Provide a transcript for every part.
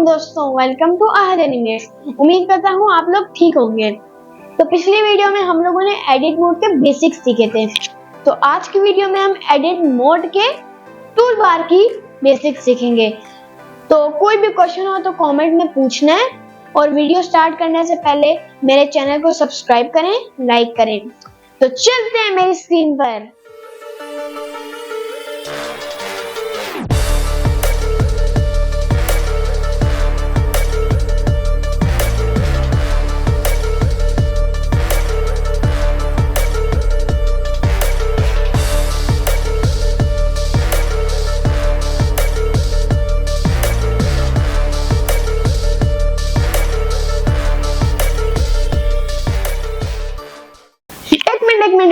वालेकुम दोस्तों, welcome to आहल animates. उम्मीद करता हूँ आप लोग ठीक होंगे। तो पिछली वीडियो में हम लोगों ने एडिट मोड के बेसिक्स सीखे थे। तो आज की वीडियो में हम एडिट मोड के टूल बार की बेसिक्स सीखेंगे। तो कोई भी क्वेश्चन हो तो कमेंट में पूछना है और वीडियो स्टार्ट करने से पहले मेरे चैनल को सब्सक्राइब करें, लाइक करें। तो चलते हैं मेरी स्क्रीन पर।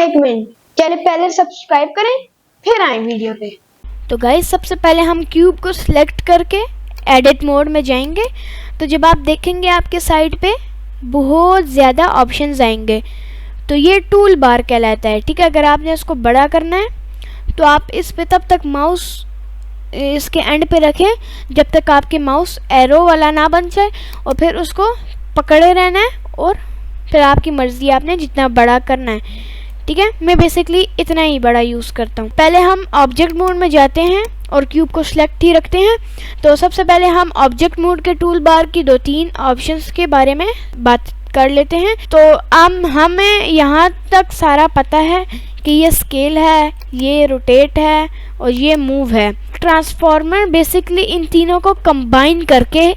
एक मिनट, चलिए पहले सब्सक्राइब करें फिर आए वीडियो पे। तो गाइस सबसे पहले हम क्यूब को सिलेक्ट करके एडिट मोड में जाएंगे। तो जब आप देखेंगे आपके साइड पे बहुत ज़्यादा ऑप्शंस आएंगे, तो ये टूल बार कहलाता है। ठीक है, अगर आपने इसको बड़ा करना है तो आप इस पे तब तक माउस इसके एंड पे रखें जब तक आपके माउस एरो वाला ना बन जाए, और फिर उसको पकड़े रहना है और फिर आपकी मर्ज़ी, आपने जितना बड़ा करना है। ठीक है, मैं बेसिकली इतना ही बड़ा यूज़ करता हूँ। पहले हम ऑब्जेक्ट मोड में जाते हैं और क्यूब को सिलेक्ट ही रखते हैं। तो सबसे पहले हम ऑब्जेक्ट मोड के टूल बार की 2-3 ऑप्शंस के बारे में बात कर लेते हैं। तो हमें यहाँ तक सारा पता है कि ये स्केल है, ये रोटेट है और ये मूव है। ट्रांसफॉर्मर बेसिकली इन तीनों को कंबाइन करके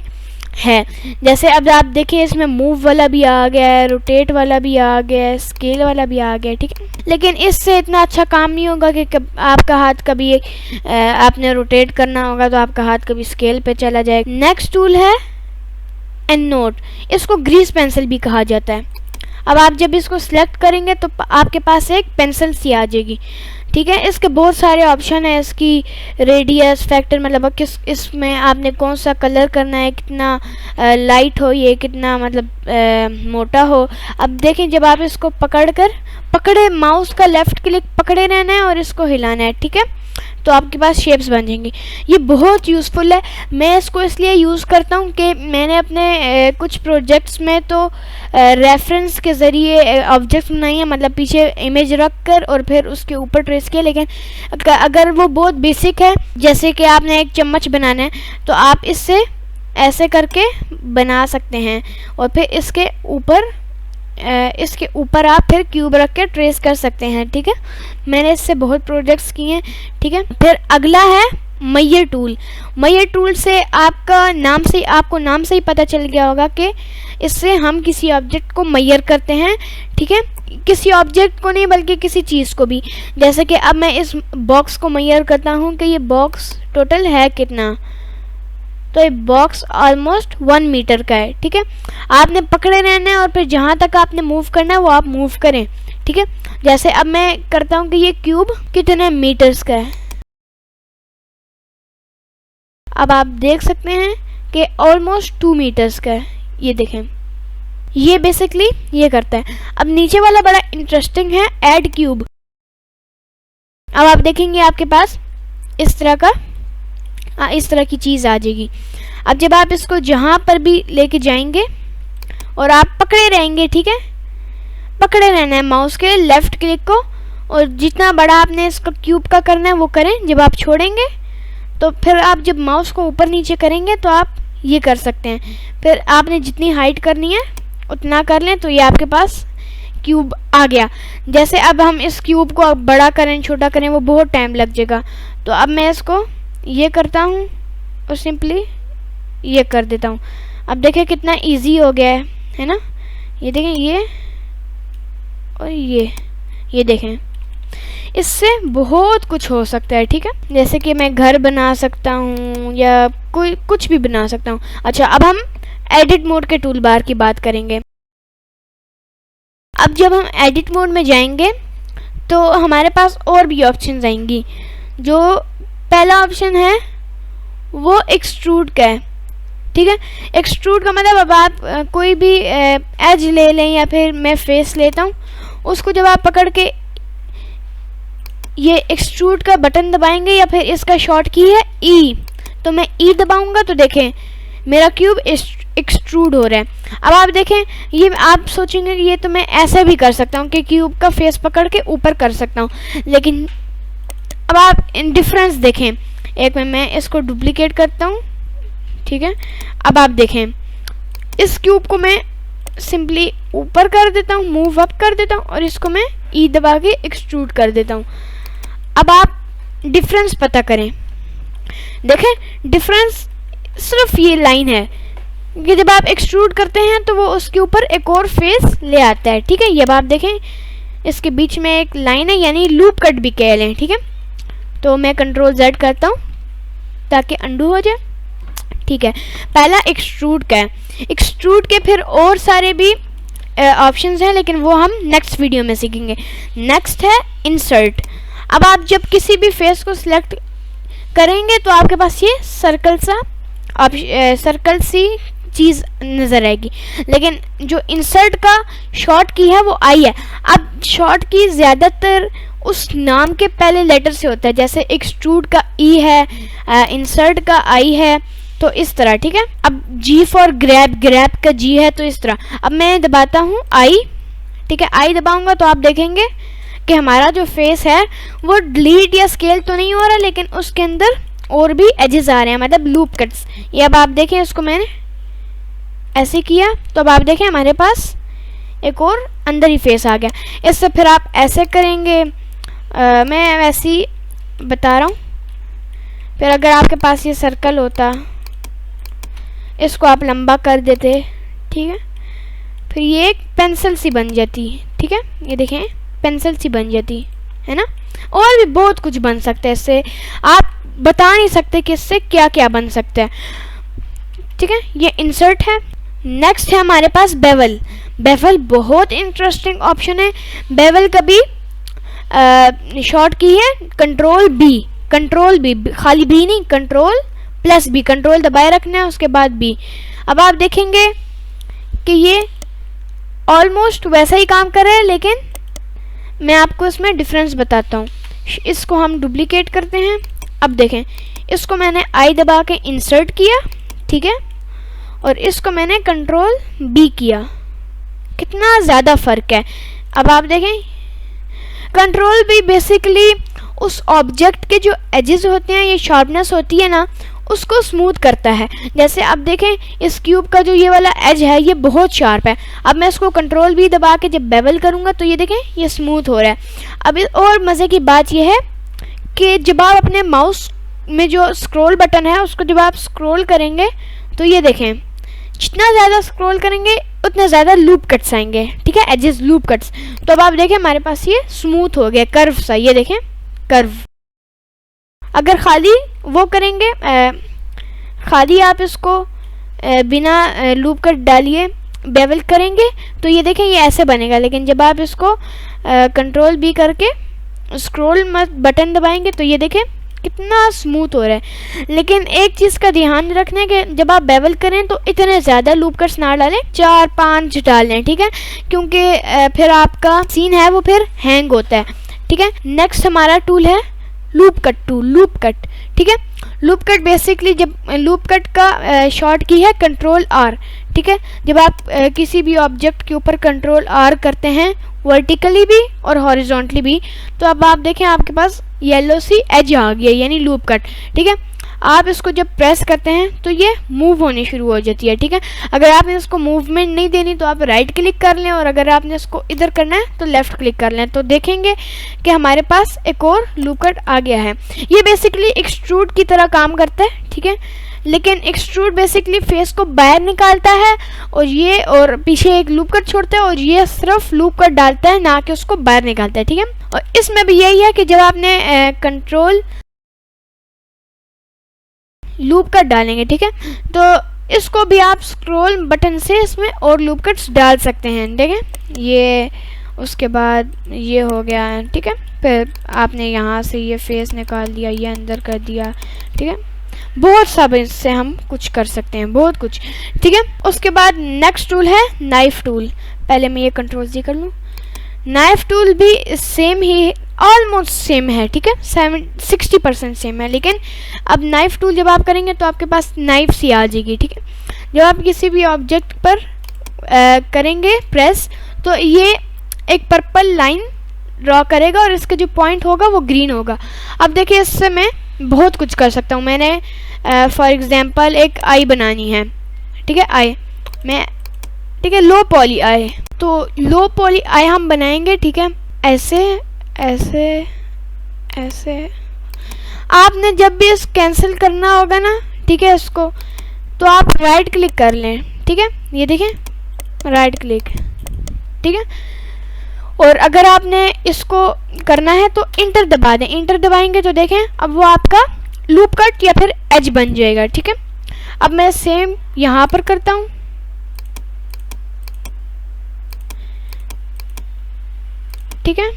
है। जैसे अब आप देखें, इसमें मूव वाला भी आ गया है, रोटेट वाला भी आ गया है, स्केल वाला भी आ गया है। ठीक है, लेकिन इससे इतना अच्छा काम नहीं होगा कि आपका हाथ कभी आपने रोटेट करना होगा तो आपका हाथ कभी स्केल पे चला जाएगा। नेक्स्ट टूल है एंड नोट। इसको ग्रीस पेंसिल भी कहा जाता है। अब आप जब इसको सिलेक्ट करेंगे तो आपके पास एक पेंसिल सी आ जाएगी। ठीक है, इसके बहुत सारे ऑप्शन है। इसकी रेडियस फैक्टर, मतलब किस इसमें आपने कौन सा कलर करना है, कितना लाइट हो, ये कितना मतलब मोटा हो। अब देखें, जब आप इसको पकड़े माउस का लेफ्ट क्लिक पकड़े रहना है और इसको हिलाना है। ठीक है, तो आपके पास शेप्स बन जाएंगी। ये बहुत यूज़फुल है। मैं इसको इसलिए यूज़ करता हूँ कि मैंने अपने कुछ प्रोजेक्ट्स में तो रेफरेंस के ज़रिए ऑब्जेक्ट्स बनाई है, मतलब पीछे इमेज रख कर और फिर उसके ऊपर ट्रेस किया। लेकिन अगर वो बहुत बेसिक है, जैसे कि आपने एक चम्मच बनाना है, तो आप इससे ऐसे करके बना सकते हैं और फिर इसके ऊपर आप फिर क्यूब रख के ट्रेस कर सकते हैं। ठीक है, मैंने इससे बहुत प्रोजेक्ट्स किए हैं। ठीक है, फिर अगला है मेजर टूल। मेजर टूल से आपको नाम से ही पता चल गया होगा कि इससे हम किसी ऑब्जेक्ट को मेजर करते हैं। ठीक है, किसी ऑब्जेक्ट को नहीं बल्कि किसी चीज़ को भी। जैसे कि अब मैं इस बॉक्स को मेजर करता हूँ कि ये बॉक्स टोटल है कितना, तो ये बॉक्स ऑलमोस्ट 1 मीटर का है। ठीक है, आपने पकड़े रहना है और फिर जहाँ तक आपने मूव करना है वो आप मूव करें। ठीक है, जैसे अब मैं करता हूँ कि ये क्यूब कितने मीटर्स का है। अब आप देख सकते हैं कि ऑलमोस्ट 2 मीटर्स का है। ये देखें, ये बेसिकली ये करता है। अब नीचे वाला बड़ा इंटरेस्टिंग है, ऐड क्यूब। अब आप देखेंगे आपके पास इस तरह की चीज़ आ जाएगी। अब जब आप इसको जहाँ पर भी लेके जाएंगे और आप पकड़े रहेंगे, ठीक है, पकड़े रहना है माउस के लेफ्ट क्लिक को, और जितना बड़ा आपने इसको क्यूब का करना है वो करें। जब आप छोड़ेंगे तो फिर आप जब माउस को ऊपर नीचे करेंगे तो आप ये कर सकते हैं। फिर आपने जितनी हाइट करनी है उतना कर लें, तो ये आपके पास क्यूब आ गया। जैसे अब हम इस क्यूब को बड़ा करें छोटा करें वो बहुत टाइम लग जाएगा। तो अब मैं इसको ये करता हूँ और सिंपली ये कर देता हूँ। अब देखें कितना इजी हो गया है ना। ये देखें, ये और ये देखें, इससे बहुत कुछ हो सकता है। ठीक है, जैसे कि मैं घर बना सकता हूँ या कोई कुछ भी बना सकता हूँ। अच्छा, अब हम एडिट मोड के टूल बार की बात करेंगे। अब जब हम एडिट मोड में जाएंगे तो हमारे पास और भी ऑप्शंस आएंगी। जो पहला ऑप्शन है वो एक्सट्रूड का है। ठीक है, एक्सट्रूड का मतलब अब आप कोई भी एज ले लें या फिर मैं फेस लेता हूँ, उसको जब आप पकड़ के ये एक्सट्रूड का बटन दबाएंगे या फिर इसका शॉर्ट की है ई, तो मैं ई दबाऊंगा तो देखें मेरा क्यूब एक्सट्रूड हो रहा है। अब आप देखें, ये आप सोचेंगे कि ये तो मैं ऐसे भी कर सकता हूँ कि क्यूब का फेस पकड़ के ऊपर कर सकता हूँ, लेकिन अब आप डिफरेंस देखें। एक में मैं इसको डुप्लीकेट करता हूँ, ठीक है। अब आप देखें, इस क्यूब को मैं सिंपली ऊपर कर देता हूँ, मूव अप कर देता हूँ, और इसको मैं ई दबा के एक्सट्रूड कर देता हूँ। अब आप डिफरेंस पता करें, देखें डिफरेंस सिर्फ ये लाइन है कि जब आप एक्सट्रूड करते हैं तो वो उसके ऊपर एक और फेस ले आता है, ठीक है। ये अब आप देखें, इसके बीच में एक लाइन है, यानी लूप कट भी कह लें, ठीक है। तो मैं कंट्रोल Z करता हूँ ताकि अंडू हो जाए, ठीक है। पहला एक्सट्रूड का है, एक्सट्रूड के फिर और सारे भी ऑप्शंस हैं, लेकिन वो हम नेक्स्ट वीडियो में सीखेंगे। नेक्स्ट है इंसर्ट। अब आप जब किसी भी फेस को सिलेक्ट करेंगे तो आपके पास ये सर्कल सी चीज़ नज़र आएगी, लेकिन जो इंसर्ट का शॉर्ट की है वो आई है। अब शॉर्ट की ज़्यादातर उस नाम के पहले लेटर से होता है, जैसे एक्सट्रूड का ई है, इंसर्ट का आई है, तो इस तरह, ठीक है। अब जी फॉर ग्रैब, ग्रैब का जी है, तो इस तरह। अब मैं दबाता हूँ आई, ठीक है। आई दबाऊंगा तो आप देखेंगे कि हमारा जो फेस है वो डिलीट या स्केल तो नहीं हो रहा, लेकिन उसके अंदर और भी एजेस आ रहे हैं, मतलब लूप कट्स। ये अब आप देखें, इसको मैंने ऐसे किया तो अब आप देखें हमारे पास एक और अंदर ही फेस आ गया। इससे फिर आप ऐसे करेंगे, मैं वैसे ही बता रहा हूँ। फिर अगर आपके पास ये सर्कल होता, इसको आप लंबा कर देते, ठीक है, फिर ये एक पेंसिल सी बन जाती, ठीक है। ये देखें, पेंसिल सी बन जाती है ना। और भी बहुत कुछ बन सकता है इससे, आप बता नहीं सकते कि इससे क्या क्या बन सकता है, ठीक है। ये इंसर्ट है। नेक्स्ट है हमारे पास बेवल। बेवल बहुत इंटरेस्टिंग ऑप्शन है। बेवल का भी शॉर्ट की है कंट्रोल बी, कंट्रोल बी, खाली बी नहीं, कंट्रोल प्लस बी, कंट्रोल दबाए रखना है उसके बाद बी। अब आप देखेंगे कि ये ऑलमोस्ट वैसा ही काम कर रहा है, लेकिन मैं आपको इसमें डिफरेंस बताता हूँ। इसको हम डुप्लीकेट करते हैं। अब देखें, इसको मैंने आई दबा के इंसर्ट किया, ठीक है, और इसको मैंने कंट्रोल बी किया, कितना ज़्यादा फ़र्क है। अब आप देखें, कंट्रोल बी बेसिकली उस ऑब्जेक्ट के जो एजेस होते हैं, ये शार्पनेस होती है ना, उसको स्मूथ करता है। जैसे अब देखें, इस क्यूब का जो ये वाला एज है ये बहुत शार्प है। अब मैं इसको कंट्रोल बी दबा के जब बेवल करूँगा तो ये देखें ये स्मूथ हो रहा है। अब और मज़े की बात ये है कि जब आप अपने माउस में जो स्क्रॉल बटन है उसको जब आप स्क्रॉल करेंगे तो ये देखें, जितना ज़्यादा स्क्रॉल करेंगे उतने ज़्यादा लूप कट्स आएंगे, ठीक है, एजेस लूप कट्स। तो अब आप देखें हमारे पास ये स्मूथ हो गया, कर्व सा, ये देखें कर्व। अगर खाली वो करेंगे, खाली आप इसको बिना लूप कट डालिए बेवल करेंगे तो ये देखें ये ऐसे बनेगा, लेकिन जब आप इसको कंट्रोल बी करके स्क्रॉल बटन दबाएंगे तो ये देखें कितना स्मूथ हो रहा है। लेकिन एक चीज़ का ध्यान रखना है कि जब आप बेवल करें तो इतने ज़्यादा लूप कट्स ना डालें, 4-5 डालें, ठीक है, क्योंकि फिर आपका सीन है वो फिर हैंग होता है, ठीक है। नेक्स्ट हमारा टूल है loop cut tool, loop cut, ठीक है। लूप कट बेसिकली जब लूप कट का शॉर्ट की है कंट्रोल आर, ठीक है। जब आप किसी भी ऑब्जेक्ट के ऊपर कंट्रोल आर करते हैं वर्टिकली भी और हॉरिजॉन्टली भी, तो अब आप देखें आपके पास येलो सी एज आ गई है, यानी लूप कट, ठीक है। आप इसको जब प्रेस करते हैं तो ये मूव होनी शुरू हो जाती है, ठीक है। अगर आपने इसको मूवमेंट नहीं देनी तो आप राइट क्लिक कर लें, और अगर आपने इसको इधर करना है तो लेफ़्ट क्लिक कर लें, तो देखेंगे कि हमारे पास एक और लूप कट आ गया है। ये बेसिकली एक्सट्रूड की तरह काम करता है, ठीक है, लेकिन एक्सट्रूड बेसिकली फेस को बाहर निकालता है और ये और पीछे एक लूप कट छोड़ता है, और ये सिर्फ लूप कट डालता है, ना कि उसको बाहर निकालता है, ठीक है। और इसमें भी यही है कि जब आपने कंट्रोल लूप कट डालेंगे, ठीक है, तो इसको भी आप स्क्रॉल बटन से इसमें और लूप कट्स डाल सकते हैं, देखें ये, उसके बाद ये हो गया, ठीक है। फिर आपने यहाँ से ये फेस निकाल दिया, ये अंदर कर दिया, ठीक है। बहुत सब इससे हम कुछ कर सकते हैं, बहुत कुछ, ठीक है। उसके बाद नेक्स्ट टूल है नाइफ टूल। पहले मैं ये कंट्रोल जी कर लूँ। नाइफ टूल भी सेम ही, ऑलमोस्ट सेम है, ठीक है, 60% सेम है, लेकिन अब नाइफ टूल जब आप करेंगे तो आपके पास नाइफ सी आ जाएगी, ठीक है। जब आप किसी भी ऑब्जेक्ट पर करेंगे प्रेस, तो ये एक पर्पल लाइन ड्रॉ करेगा और इसका जो पॉइंट होगा वो ग्रीन होगा। अब देखिए इससे मैं बहुत कुछ कर सकता हूँ। मैंने फॉर एग्जांपल एक आई बनानी है, ठीक है, आई मैं, ठीक है, लो पॉली आई। तो लो पॉली आई हम बनाएंगे, ठीक है, ऐसे ऐसे ऐसे। आपने जब भी इस कैंसिल करना होगा ना, ठीक है, इसको तो आप राइट क्लिक कर लें, ठीक है, ये देखें राइट क्लिक, ठीक है। और अगर आपने इसको करना है तो इंटर दबा दें, इंटर दबाएंगे तो देखें अब वो आपका लूप कट या फिर एज बन जाएगा, ठीक है। अब मैं सेम यहाँ पर करता हूँ, ठीक है,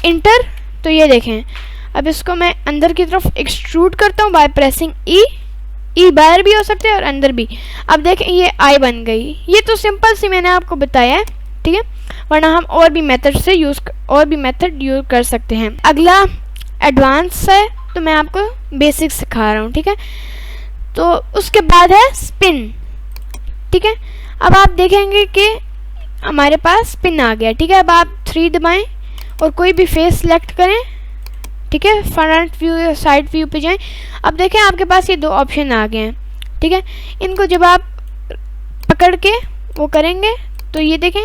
इंटर। तो ये देखें अब इसको मैं अंदर की तरफ एक्सट्रूड करता हूँ बाय प्रेसिंग ई। ई बाहर भी हो सकते हैं और अंदर भी। अब देखें ये आई बन गई। ये तो सिंपल सी मैंने आपको बताया है, ठीक है, वरना हम और भी मेथड यूज कर सकते हैं। अगला एडवांस है तो मैं आपको बेसिक सिखा रहा हूँ, ठीक है। तो उसके बाद है स्पिन, ठीक है। अब आप देखेंगे कि हमारे पास स्पिन आ गया, ठीक है। अब आप 3 दबाएं और कोई भी फेस सिलेक्ट करें, ठीक है, फ्रंट व्यू या साइड व्यू पे जाएं। अब देखें आपके पास ये 2 ऑप्शन आ गए हैं, ठीक है। इनको जब आप पकड़ के वो करेंगे तो ये देखें।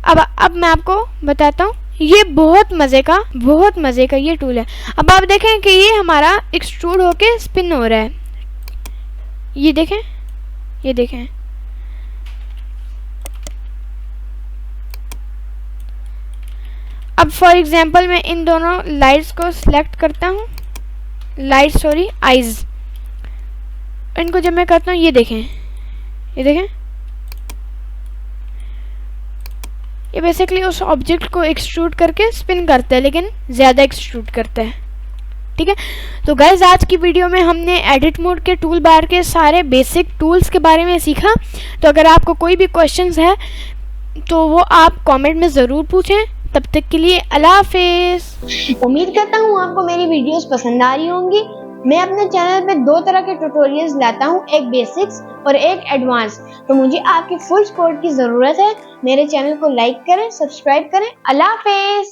अब मैं आपको बताता हूँ, ये बहुत मज़े का ये टूल है। अब आप देखें कि ये हमारा एक्सट्रूड होके स्पिन हो रहा है, ये देखें, ये देखें। अब फॉर एग्जांपल मैं इन दोनों लाइट्स को सिलेक्ट करता हूँ, आइज। इनको जब मैं करता हूँ ये देखें, ये देखें, ये बेसिकली उस ऑब्जेक्ट को एक्सट्रूड करके स्पिन करता है, लेकिन ज़्यादा एक्सट्रूड करता है, ठीक है। तो गाइज आज की वीडियो में हमने एडिट मोड के टूल बार के सारे बेसिक टूल्स के बारे में सीखा। तो अगर आपको कोई भी क्वेश्चंस है तो वो आप कमेंट में ज़रूर पूछें। तब तक के लिए अल्लाह हाफिज़। उम्मीद करता हूँ आपको मेरी वीडियोस पसंद आ रही होंगी। मैं अपने चैनल पे 2 तरह के ट्यूटोरियल्स लाता हूँ, एक बेसिक्स और एक एडवांस। तो मुझे आपकी फुल सपोर्ट की ज़रूरत है। मेरे चैनल को लाइक करें, सब्सक्राइब करें। अल्लाह हाफिज़।